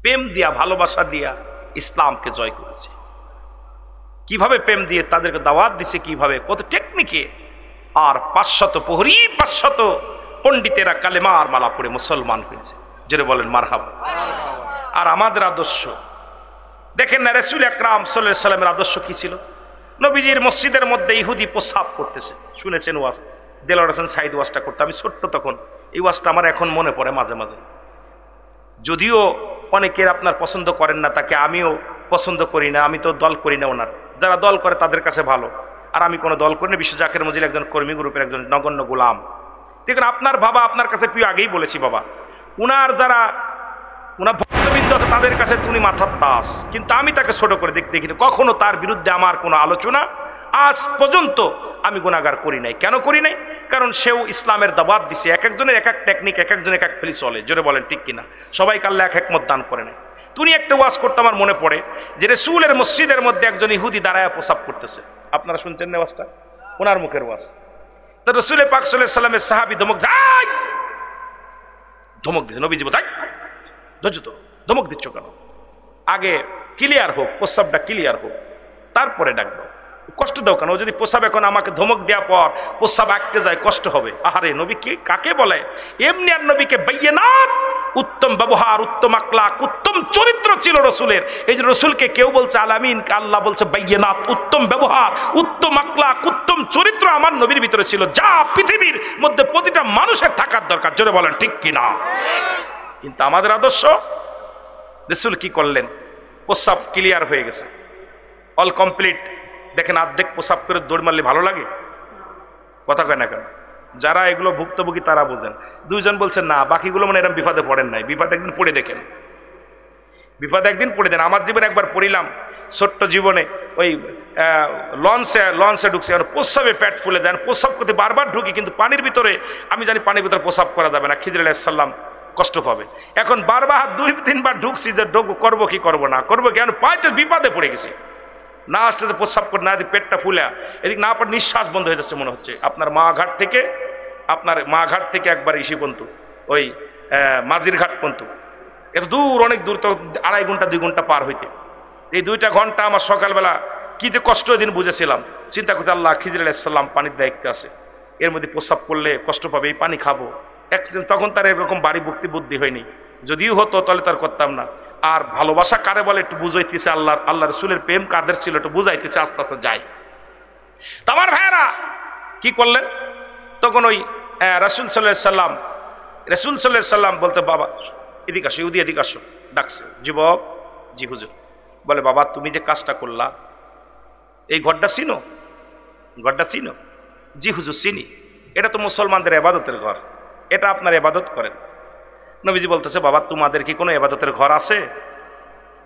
প্রেম দিয়া ভালোবাসা দিয়া ইসলামকে জয় করেছে। কিভাবে প্রেম দিয়ে তাদেরকে দাওয়াত দিছে, কিভাবে, কত টেকনিকে। আর 500 প্রহরী 500 পণ্ডিতেরা কালেমার মালা পড়ে মুসলমান হয়েছে। যেটা বলেন মারহাবা। আর আমাদের আদর্শ দেখেন না, রাসূল আকরাম সাল্লাল্লাহু আলাইহি সাল্লামের আদর্শ কি ছিল? নবীজির মসজিদের মধ্যে ইহুদি প্রসাব করতেছে, শুনেছেন ওয়াজ, দেলোয়ার হোসেন সাইদ ওয়াজটা করতে। আমি ছোট্ট তখন, এই ওয়াজটা আমার এখন মনে পড়ে মাঝে মাঝে। যদিও অনেকের আপনার পছন্দ করেন না, তাকে আমিও পছন্দ করি না, আমি তো দল করি না ওনার। যারা দল করে তাদের কাছে ভালো, আর আমি কোনো দল করি না। বিশ্ব জাকের মজিল একজন কর্মী গ্রুপের একজন নগণ্য গোলাম। দেখুন, আপনার বাবা আপনার কাছে প্রিয়, আগেই বলেছি বাবা, উনার যারা উনার ভক্তবৃন্দ আছে তাদের কাছে তুমি মাথার তাস, কিন্তু আমি তাকে ছোট করে দেখতে দেখি, কখনো তার বিরুদ্ধে আমার কোনো আলোচনা আজ পর্যন্ত আমি গুনাহগার করি নাই। কেন করি নাই? কারণ সেও ইসলামের দাওয়াত দিছে। এক একজনের এক এক টেকনিক, এক একজনের এক এক ফেলি চলে। জোরে বলেন ঠিক কিনা? সবাইকে আল্লাহ এক একমত দান করে নাই। তুমি একটা ওয়াজ করতে আমার মনে পড়ে যে রাসূলের মসজিদের মধ্যে একজন ইহুদি দাঁড়ায় প্রসাব করতেছে। আপনারা শুনছেন না ওয়াজটা? ওনার মুখের ওয়াজ। তো রাসূল পাক সাল্লাল্লাহু আলাইহি সাল্লামের সাহাবী ধমক দেয়, ধমক দিচ্ছে। নবীজি বলে, ধৈর্য তো, ধমক দিচ্ছ কেন? আগে ক্লিয়ার হোক, প্রস্রাবটা ক্লিয়ার হোক, তারপরে ডাকবো। কষ্ট দাও কেন? ও যদি প্রস্রাব এখন আমাকে ধমক দেওয়ার পর প্রস্রাব আঁকতে যায়, কষ্ট হবে। আহারে, নবী কি কাকে বলে? এমনি আর নবীকে বাইয়িনাত, উত্তম ব্যবহার, উত্তম আখলাক, উত্তম চরিত্র ছিল রসুলের। এই যে রসুলকে কেউ বলছে আলামিন, আল্লাহ বলছে বাইয়িনাত, উত্তম ব্যবহার, উত্তম আখলাক, উত্তম চরিত্র আমার নবীর ভিতরে ছিল, যা পৃথিবীর মধ্যে প্রতিটা মানুষের থাকার দরকার। জোরে বলেন ঠিক কিনা? কিন্তু আমাদের আদর্শ, রাসূল কি করলেন? প্রস্রাব ক্লিয়ার হয়ে গেছে, অল কমপ্লিট। দেখেন, অর্ধেক প্রস্রাব করে দৌড় মারলে ভালো লাগে? কথা কয় না কেন? যারা এগুলো ভুক্তভোগী তারা বোঝেন। দুইজন বলছেন না, বাকিগুলো মানে এরকম বিপদে পড়েন নাই। বিপদ একদিন পড়ে দেখেন, বিপদ একদিন পড়ে দেন। আমার জীবনে একবার পড়িলাম, ছোট্ট জীবনে, ওই লঞ্চে ঢুকছে, প্রস্রাবে পেট ফুলে দেন, প্রস্রাব করতে বারবার ঢুকি, কিন্তু পানির ভিতরে আমি জানি পানির ভিতরে প্রস্রাব করা যাবে না, খিজির আলাইহিস সালাম কষ্ট পাবে। এখন বারবার 2-3 বার ঢুকছি, যে করবো কি করবো না করবো কি, পায়েতে বিপদে পড়ে গেছি। না আসতে যে প্রস্রাব করে, না পেটটা ফুলে, এদিক না পর নিঃশ্বাস বন্ধ হয়ে যাচ্ছে মনে হচ্ছে। আপনার মাঘাট থেকে একবার ইসি পর্যন্ত, ওই মাঝির ঘাট পর্যন্ত, এত দূর, অনেক দূর, তো 2.5 ঘন্টা 2 ঘন্টা পার হইতে। এই 2টা ঘন্টা আমার সকালবেলা কি যে কষ্ট দিন বুঝেছিলাম। চিন্তা করতে, আল্লাহ, খিজির আলাইহিস সালাম পানির দায়িত্বে আছে, এর মধ্যে প্রস্রাব করলে কষ্ট পাবে, এই পানি খাবো। তখন তার এরকম বাড়ি ভক্তি বুদ্ধি হয়নি, যদিও হতো তাহলে তার করতাম না। আর ভালোবাসা কারে বলে একটু বুঝাইতেছে, আল্লাহ রসুলের প্রেম কাদের ছিল একটু বুঝাইতেছে, আস্তে আস্তে যায়। আমার ভাইয়েরা কি করলেন? তখন ওই রাসূল সাল্লাল্লাহু আলাইহি সাল্লাম বলতে, বাবা এদিকে আসো, ইহুদি এদিকে আসো, ডাকছে। যুবক, জি হুজুর। বলে, বাবা তুমি যে কাজটা করলা, এই ঘরটা চিনো? ঘরটা চিনো? জি হুজুর চিনি, এটা তো মুসলমানদের ইবাদতের ঘর, এটা আপনার ইবাদত করেন। নবীজি বলতেছে, বাবা তোমাদের কি কোনো ইবাদতের ঘর আছে?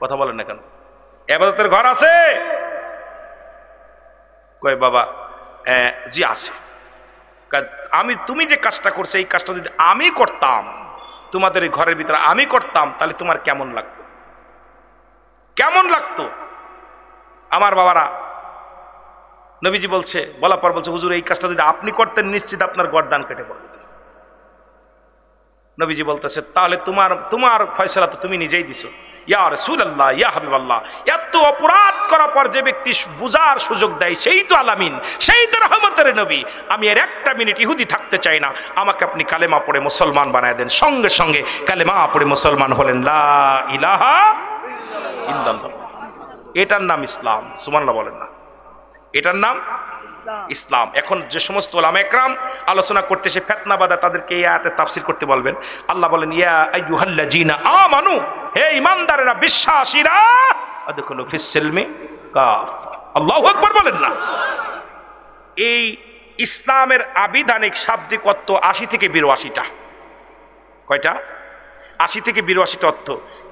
কথা বলেন না কেন? ইবাদতের ঘর আছে? কয়, বাবা জি আছে। তুমি যে কাজটা করছো, এই কাজটা যদি আমি করতাম, তোমাদের এই ঘরের ভিতরে আমি করতাম, তাহলে তোমার কেমন লাগতো? কেমন লাগতো? আমার বাবারা, নবীজি বলার পর বলছে, হুজুর এই কাজটা যদি আপনি করতেন, নিশ্চিত আপনার গর্দান কেটে পড়বে। নবীজি বলতেছে, তাহলে তোমার ফয়সালা তো তুমি নিজেই দিছো। ইয়া রাসূলুল্লাহ, ইয়া হাবিবাল্লাহ, এত অপরাধ করার পর যে ব্যক্তি বুঝার সুযোগ দেয়, সেই তো আলামিন, সেই তো রহমতের নবী। আমি এর একটা মিনিট ইহুদি থাকতে চাই না, আমাকে আপনি কালেমা পড়ে মুসলমান বানায় দেন। সঙ্গে সঙ্গে কালেমা পড়ে মুসলমান হলেন, লা ইলাহা ইল্লাল্লাহ। এটার নাম ইসলাম। সুবহানাল্লাহ বলেন না? এটার নাম ইসলাম। এখন যে সমস্ত উলামা ইকরাম আলোচনা করতেছে ফিতনা বাদা, তাদেরকে এই আয়াতে তাফসীর করতে বলবেন। আল্লাহ বলেন, ইয়া আইয়ুহাল্লাযীনা আমানু, হে ঈমানদারেরা, বিশ্বাসীরা, আদখুলু ফিস সিলমি কাফা। আল্লাহু আকবার বলেন না? এই ইসলামের আবিধানিক শাব্দিক অর্থ 80 থেকে 82টা। কয়টা? 80 থেকে 82টা অর্থ।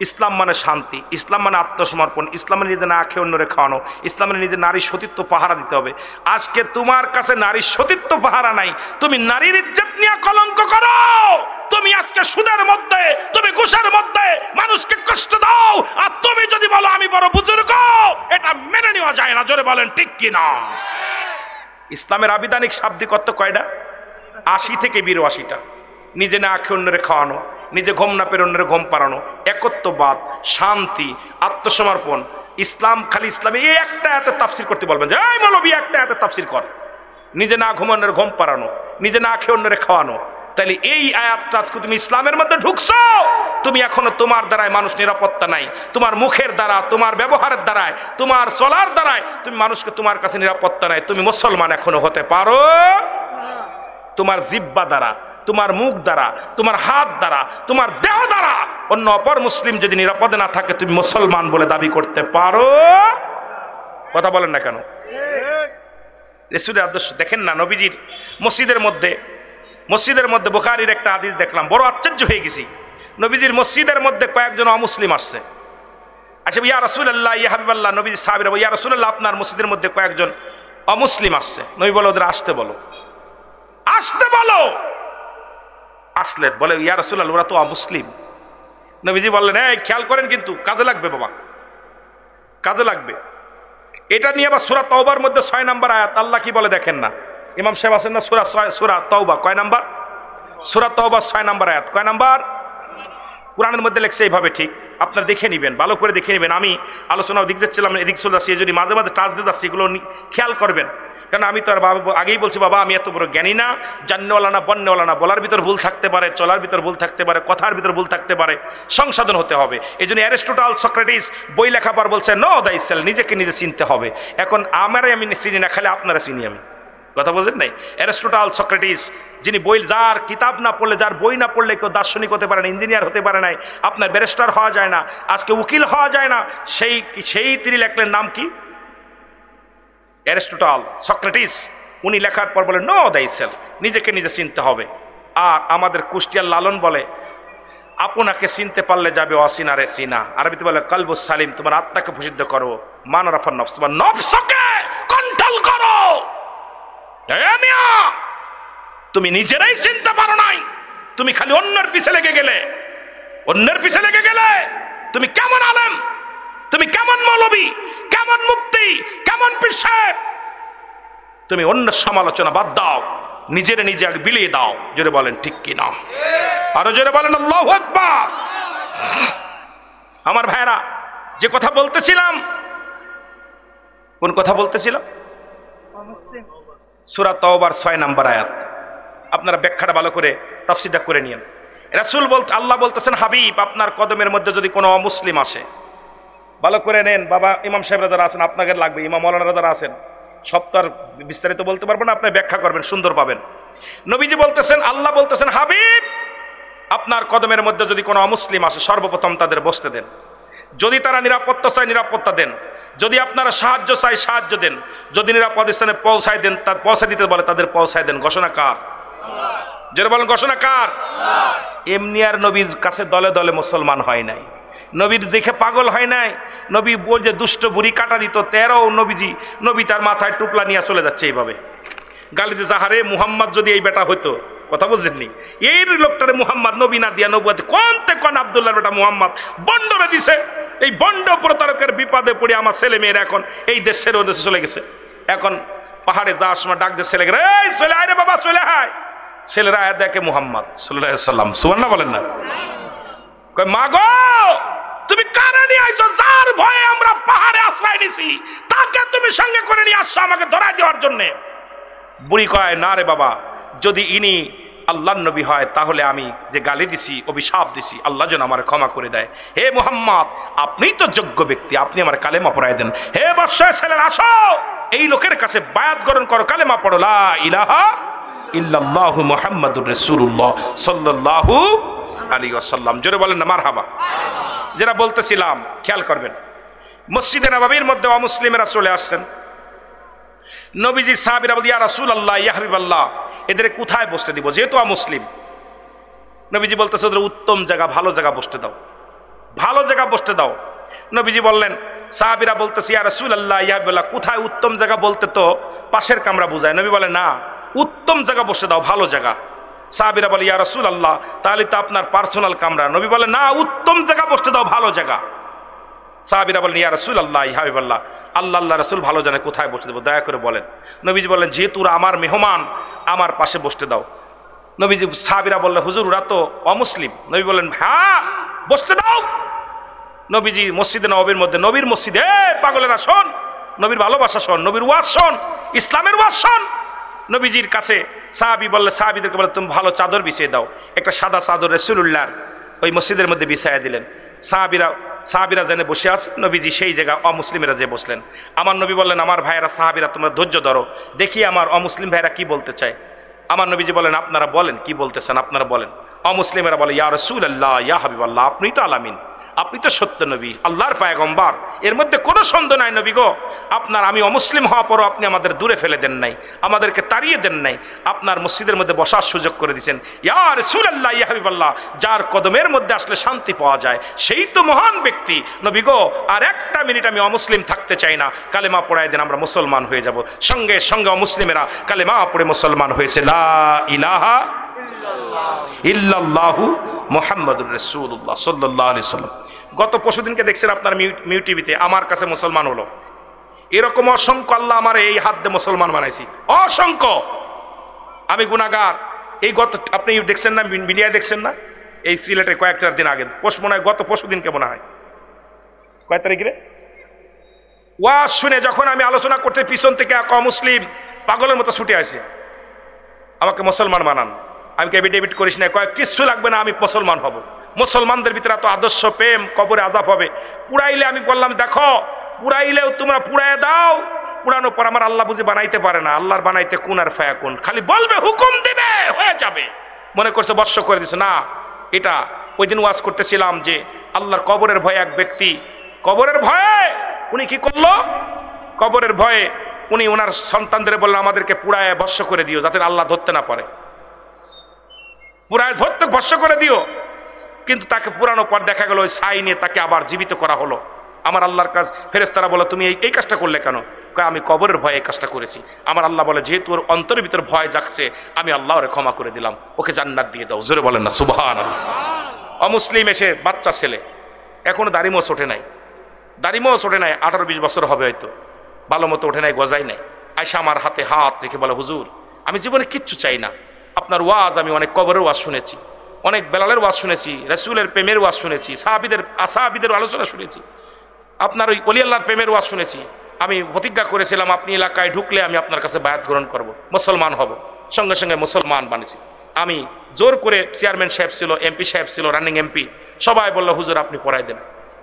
ইসলাম মানে শান্তি, ইসলাম মানে আত্মসমর্পণ, ইসলাম মানে নিজে না খেয়ে অন্যরে খাওয়ানো, ইসলাম মানে নিজে নারীর সতীত্ব পাহারা দিতে হবে। আজকে তোমার কাছে নারীর সতীত্ব পাহারা নাই, তুমি নারীর ইজ্জত নিয়ে কলঙ্ক করো। তুমি আজকে সুদের মধ্যে, তুমি ঘুষের মধ্যে মানুষকে কষ্ট দাও, আর তুমি যদি বলো আমি বড় বুজুর্গ, এটা মেনে নেওয়া যায় না। জোরে বলেন ঠিক কিনা? ইসলামের আবিধানিক শাব্দিক অর্থ কয়টা? 80 থেকে 82টা। নিজে না খেয়ে অন্যরে খাওয়ানো, নিজে ঘুম না পেরে অন্যের ঘুম পাড়ানো, একত্ববাদ, শান্তি, আত্মসমর্পণ, ইসলাম খালি ইসলামে এই একটা আয়াতের তাফসীর করতে বলবেন যে এই মৌলবী একটা আয়াতের তাফসীর কর, নিজে না ঘুমানোর ঘুম পাড়ানো, নিজে না খেয়ে অন্যের খাওয়ানো। তাহলে এই আয়াতটা তুমি ইসলামের মধ্যে ঢুকছো, তুমি এখনো তোমার দ্বারায় মানুষ নিরাপত্তা নাই, তোমার মুখের দ্বারা, তোমার ব্যবহারের দ্বারায়, তোমার চলার দ্বারায় তুমি মানুষকে তোমার কাছে নিরাপত্তা নাই, তুমি মুসলমান এখনো হতে পারো। তোমার জিহ্বা দ্বারা, তোমার মুখ দ্বারা, তোমার হাত দ্বারা, তোমার দেহ দ্বারা অন্য অপর মুসলিম যদি নিরাপদে না থাকে তুমি মুসলমান বলে দাবি করতে পারো? কথা বলেন না কেন? রাসূলের আদর্শ দেখেন না, নবীজির মসজিদের মধ্যে বুখারীর একটা হাদিস দেখলাম, বড় আশ্চর্য হয়ে গেছি। নবীজির মসজিদের মধ্যে কয়েকজন অমুসলিম আসছে। আচ্ছা ইয়া রাসূলুল্লাহ, ইয়া হাবিবাল্লাহ, নবীজি সাহাবীরা ইয়া রাসূলুল্লাহ আপনার মসজিদের মধ্যে কয়েকজন অমুসলিম আসছে। নবী বলে ওদের আসতে বলো, আসতে বলো। আসলে বলে ইয়া রাসূলুল্লাহ ওরা তো অমুসলিম। নবীজি বললেন এই খেয়াল করেন কিন্তু কাজে লাগবে বাবা, কাজে লাগবে। এটা নিয়ে আবার সূরা তাওবার মধ্যে 6 নম্বর আয়াত আল্লাহ কি বলে দেখেন না, ইমাম সাহেব আছেন না, সূরা তাওবা কয় নাম্বার? সূরা তাওবা 6 নম্বর আয়াত কয় নাম্বার? কোরআনের মধ্যে লেখছে এইভাবে, ঠিক আপনারা দেখে নেবেন, ভালো করে দেখে নেবেন। আমি আলোচনা ওদিক যাচ্ছিলাম, এদিক চলে আসছি, যদি মাঝে মাঝে টাচ দিতে আসছি এগুলো খেয়াল করবেন, কারণ আমি তো আর আগেই বলছি বাবা আমি এত বড় জ্ঞানী না, জাননেওয়ালা না, বন্নেওয়ালা না। বলার ভিতর ভুল থাকতে পারে, চলার ভিতর ভুল থাকতে পারে, কথার ভিতর ভুল থাকতে পারে, সংশোধন হতে হবে। এই জন্য অ্যারিস্টটল, সক্রেটিস বই লেখা পর বলছে নো দাইসেল, নিজেকে নিজে চিনতে হবে। এখন আমি চিনি না, খালি আপনারা চিনি আমি, কথা বলছেন নাই? অ্যারিস্টটল, সক্রেটিস যিনি বই, যার কিতাব না পড়লে, যার বই না পড়লে কেউ দার্শনিক হতে পারে না, ইঞ্জিনিয়ার হতে পারে নাই, আপনার ব্যারিস্টার হওয়া যায় না, আজকে উকিল হওয়া যায় না, সেই তিনি লেখলেন নাম কি? Aristotle, Socrates. উনি লেখার পর বলে নো দাইসেল, নিজেকে নিজে চিনতে হবে। আর আমাদের কুষ্টিয়ার লালন বলে আপনাকে চিনতে পারলে যাবে অচিনারে চিনা। আরবিতে বলে কলবুস সালিম, তোমার আত্মাকে প্রসিদ্ধ করো, মান রাফান নফস, তোমার নফসকে কন্ট্রোল করো। তুমি নিজেরাই চিনতে পারো নাই, তুমি খালি অন্যের পিছে লেগে গেলে, অন্যের পিছে লেগে গেলে। তুমি কেমন আলেম, তুমি কেমন মৌলবী, কেমন মুফতি, কেমন পীর সাহেব, তুমি অন্যের সমালোচনা বাদ দাও, নিজের নিজে আগে বিলিয়ে দাও। জোরে বলেন ঠিক কি না? আরো জোরে বলেন আল্লাহু আকবার। আমার ভাইরা, যে কথা বলতেছিলাম, কোন কথা বলতেছিলাম? সূরা তাওবার 6 নম্বর আয়াত। আপনারা ব্যাখ্যাটা ভালো করে তাফসীরটা করে নিয়েন। রাসূল বলতে, আল্লাহ বলতেছেন হাবিব আপনার কদমের মধ্যে যদি কোনো অমুসলিম আসে, ভালো করে নেন বাবা। ইমাম সাহেবরা যারা আছেন আপনাদের লাগবে, ইমাম মাওলানারা যারা আছেন, সব তো আর বিস্তারিত বলতে পারবো না, আপনি ব্যাখ্যা করবেন, সুন্দর পাবেন। নবীজি বলতেছেন, আল্লাহ বলতেছেন হাবিব আপনার কদমের মধ্যে যদি কোনো অমুসলিম আসে, সর্বপ্রথম তাদের বসতে দেন। যদি তারা নিরাপত্তা চায় নিরাপত্তা দেন, যদি আপনারা সাহায্য চাই সাহায্য দেন, যদি নিরাপদ স্থানে পৌঁছায় দেন, তার পৌঁছে দিতে বলে তাদের পৌঁছায় দেন। ঘোষণা কার? যারা বলেন ঘোষণা কার? এমনি আর নবীর কাছে দলে দলে মুসলমান হয় নাই, নবীর দেখে পাগল হয় নাই। নবী বল যে দুষ্ট বুড়ি কাটা দিত 13 নবী তার মাথায় টুকলা নিয়ে চলে যাচ্ছে এইভাবে গালিতে, যাহারে মুহাম্মদ যদি এই বেটা হইতো, কথা বুঝছেননি, এই লোকটারে মুহাম্মদ নবী না দিয়া নবুয়াতে কোন আব্দুল্লাহর বেটা মুহাম্মদ বন্ডরে দিছে। এই বন্ড প্রতারকের বিপদে পড়ে আমার ছেলে মেয়েরা এখন এই দেশের ও দেশে চলে গেছে। এখন পাহাড়ে যাওয়ার সময় ডাক দিয়ে ছেলেকে, এই চলে আয় রে বাবা চলে আয়। ছেলেরা আয় দেখে মুহাম্মদ সাল্লাল্লাহু আলাইহি সাল্লাম, সুবহানাল্লাহ বলেন না? কয় মা গো তুমি কারে নিয়ে আইছো, যার ভয়ে আমরা পাহাড়ে আশ্রয় নিছি তাকে তুমি সঙ্গে করে নিয়ে আসছো আমাকে ধরায় দেওয়ার জন্য। বুড়ি কয় না রে বাবা, যদি ইনি আল্লাহর নবী হয় তাহলে আমি যে গালি দিছি, অভিশাপ দিছি, আল্লাহ যেন আমার ক্ষমা করে দেয়। হে মুহাম্মদ আপনিই তো যোগ্য ব্যক্তি, আপনি আমার কালেমা পড়ায় দেন। হে বর্ষের ছেলেরা আসো, এই লোকের কাছে বায়াত গ্রহণ করো, কালেমা পড়ো, লা ইলাহা ইল্লাল্লাহু মুহাম্মাদুর রাসূলুল্লাহ সাল্লাল্লাহু আলাইহি ওয়াসাল্লাম। জোরে বলেন না মারহাবা। যেটা বলতেছিলাম খেয়াল করবেন, মসজিদে নববীর মধ্যে অমুসলিমেরা চলে আসছেন। নবীজি সাহাবীরা বলে ইয়া রাসূলুল্লাহ ইয়া হাবিবাল্লাহ এদের কোথায় বসতে দিব, যেহেতু মুসলিম। নবীজি বলতেছে ওদের উত্তম জায়গা, ভালো জায়গা বসতে দাও, ভালো জায়গা বসতে দাও। নবীজি বললেন, সাহাবীরা বলতেছে ইয়া রাসূলুল্লাহ ইয়া হাবিবাল্লাহ কোথায় উত্তম জায়গা, বলতে তো পাশের কামরা বোঝায়। নবী বলে না, উত্তম জায়গা বসতে দাও, ভালো জায়গা। সাহাবীরা বলে ইয়া রাসূলুল্লাহ তাহলে তো আপনার পার্সোনাল কামরা। নবী বলে না, উত্তম জায়গা বসতে দাও, ভালো জায়গা। সাহাবীরা বলেন ইয়া রাসূলুল্লাহ ইয়া হাবিবাল্লাহ আল্লাহ রাসূল ভালো জানে কোথায় বসতে দেবো, দয়া করে বলেন। নবীজি বলেন যেহেতু আমার মেহমান আমার পাশে বসতে দাও। নবীজি সাহাবীরা বললেন হুজুর ওরা তো অমুসলিম। নবী বললেন হ্যাঁ বসতে দাও। নবীজি মসজিদে নববীর মধ্যে, নবীর মসজিদে পাগলেরা শোন, নবীর ভালোবাসা শোন, নবীর ওয়াজ শোন, ইসলামের ওয়াজ শোন। নবীজির কাছে সাহাবী বললে, সাহাবীদেরকে বলে তুমি ভালো চাদর বিছিয়ে দাও। একটা সাদা চাদর রাসূলুল্লাহ ওই মসজিদের মধ্যে বিছায়া দিলেন। সাহাবীরা জেনে বসে আছে, নবীজি সেই জায়গা অমুসলিমেরা যে বসলেন। আমার নবী বললেন আমার ভাইয়েরা সাহাবীরা তোমরা ধৈর্য ধরো, দেখি আমার অমুসলিম ভাইয়েরা কি বলতে চায়। আমার নবীজি বলেন আপনারা বলেন কি বলতেছেন, আপনারা বলেন। অমুসলিমেরা বলে ইয়া রাসূলুল্লাহ ইয়া হাবিবাল্লাহ, আপনি তো আলামিন, আপনি তো সত্য নবী, আল্লাহর পয়গম্বর, এর মধ্যে কোনো সন্দেহ নাই নবী গো। আপনার আমি অমুসলিম হওয়া পরও আপনি আমাদের দূরে ফেলে দেন নাই, আমাদেরকে তাড়িয়ে দেন নাই, আপনার মসজিদের মধ্যে বসার সুযোগ করে দিয়েছেন। ইয়া রাসূলুল্লাহ ইয়া হাবিবাল্লাহ, যার কদমের মধ্যে আসলে শান্তি পাওয়া যায় সেই তো মহান ব্যক্তি নবী গো। আর একটা মিনিট আমি অমুসলিম থাকতে চাই না, কালেমা পড়ায় দেন, আমরা মুসলমান হয়ে যাব। সঙ্গে সঙ্গে অমুসলিমেরা কালেমা পড়ে মুসলমান হয়েছে, লা ইলাহা ইল্লাল্লাহু মুহাম্মাদুর রাসূলুল্লাহ সাল্লাল্লাহু আলাইহি সাল্লাম। গত পরশুদিনকে দেখছেন আপনার মিউ টিভিতে, আমার কাছে মুসলমান হলো। এরকম অসংখ্য আল্লাহ আমার এই হাত দিয়ে মুসলমান বানাইছি, অসংখ্য। আমি গুনাহগার। এই গত আপনি দেখছেন না, মিডিয়ায় দেখছেন না, এই সিলেটে কয়েকটা দিন আগে মনে হয় গত পরশুদিনকে মনে হয় কয় তারিখে ওয়াজ শুনে যখন আমি আলোচনা করতে পিছন থেকে এক অমুসলিম পাগলের মতো ছুটে আসে, আমাকে মুসলমান বানান। আমি এফিডেভিট করিস না, কয়েক কিচ্ছু লাগবে না, আমি মুসলমান হব। মুসলমানদের ভিতরে এত আদর্শ প্রেম, কবরে আযাব হবে। পুরাইলে আমি বললাম দেখো পুরাইলেও তোমরা পুরাইয়া দাও, পুরানোর পর আমার আল্লাহ বুঝে বানাইতে পারে না, আল্লাহর বানাইতে কুন আর ফায়াকুন, খালি বলবে হুকুম দিবে হয়ে যাবে। মনে করছে বর্ষ করে দিছে না। এটা ওই দিন ওয়াজ করতেছিলাম যে আল্লাহর কবরের ভয়ে এক ব্যক্তি, কবরের ভয়ে উনি কি করলো, কবরের ভয়ে উনি ওনার সন্তানদের বললেন আমাদেরকে পুরায় বর্ষ করে দিও যাতে আল্লাহ ধরতে না পারে, পুরায় ধরতে বর্ষ করে দিও। কিন্তু তাকে পুরানোর পর দেখা গেল ওই ছাই নিয়ে তাকে আবার জীবিত করা হলো। আমার আল্লাহর কাজ, ফেরেশতারা বলে তুমি এই কাজটা করলে কেন? আমি কবরের ভয়ে এই কাজটা করেছি। আমার আল্লাহ বলে যেহেতু ওর অন্তরের ভিতর ভয় জাগছে, আমি আল্লাহ ওরে ক্ষমা করে দিলাম, ওকে জান্নাত দিয়ে দাও। জোরে বলেন না সুবহানাল্লাহ। অমুসলিম এসে বাচ্চা ছেলে, এখনো দাড়িমোছ ওঠে নাই, দাড়িমোছ ওঠে নাই, 18-20 বছর হবে হয়তো, ভালো মতো ওঠে নাই, গজাই নাই। আয়সা আমার হাতে হাত রেখে বলে হুজুর আমি জীবনে কিচ্ছু চাই না, আপনার ওয়াজ আমি অনেক কবরের ওয়াজ শুনেছি, অনেক বেলালের ওয়াজ শুনেছি, রাসূলের প্রেমের ওয়াজ শুনেছি, সাহাবীদের আলোচনা শুনেছি, আপনার ওই ওলি আল্লাহর প্রেমের ওয়াজ শুনেছি। আমি প্রতিজ্ঞা করেছিলাম আপনি এলাকায় ঢুকলে আমি আপনার কাছে বায়াত গ্রহণ করব, মুসলমান হব। সঙ্গে সঙ্গে মুসলমান বানিয়েছি। আমি জোর করে, চেয়ারম্যান সাহেব ছিল, এমপি সাহেব ছিল, রানিং এমপি, সবাই বলল হুজুর আপনি পড়াই দেন।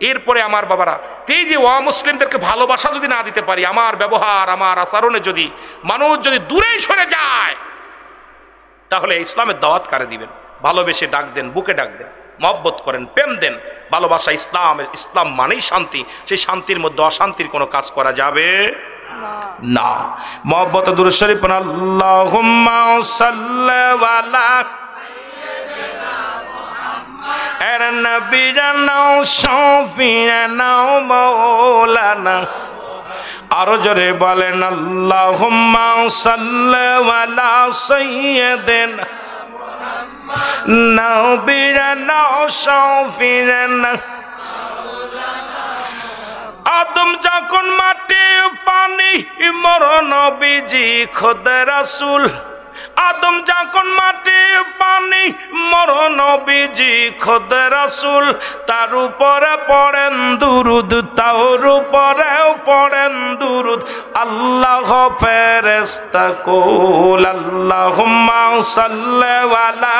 এরপরে আমার বাবারা, এই যে অমুসলিমদেরকে ভালোবাসা যদি না দিতে পারি, আমার ব্যবহার আমার আচরণে যদি মানুষ যদি দূরেই সরে যায়, তাহলে ইসলামের দাওয়াত কারে দিবেন? ভালোবেসে ডাক দেন, বুকে ডাক দেন, মহব্বত করেন, প্রেম দেন, ভালোবাসা। ইসলাম মানেই শান্তি, সেই শান্তির মধ্যে অশান্তির কোনো কাজ করা যাবে না। মহব্বত দুরূদ শরীফ পড়ুন, আল্লাহুম্মা সাল্লি আলা এর নবীনা শফিনা মাওলানা। আরো জোরে বলেন আল্লাহুম্মা সাল্লি আলা সাইয়্যিদিনা নবীনা শফিনা। আদম যখন মাটি পানি মর নবীজি খোদ রাসূল, আদম যখন মাটি পানি মর নবীজি খোদ রাসূল, তার উপরে পড়েন দুরুদ, তার উপরেও পড়েন দুরুদ। আল্লাহ ফেরেশতা কুল আল্লাহুম্মা সাল্লি আলা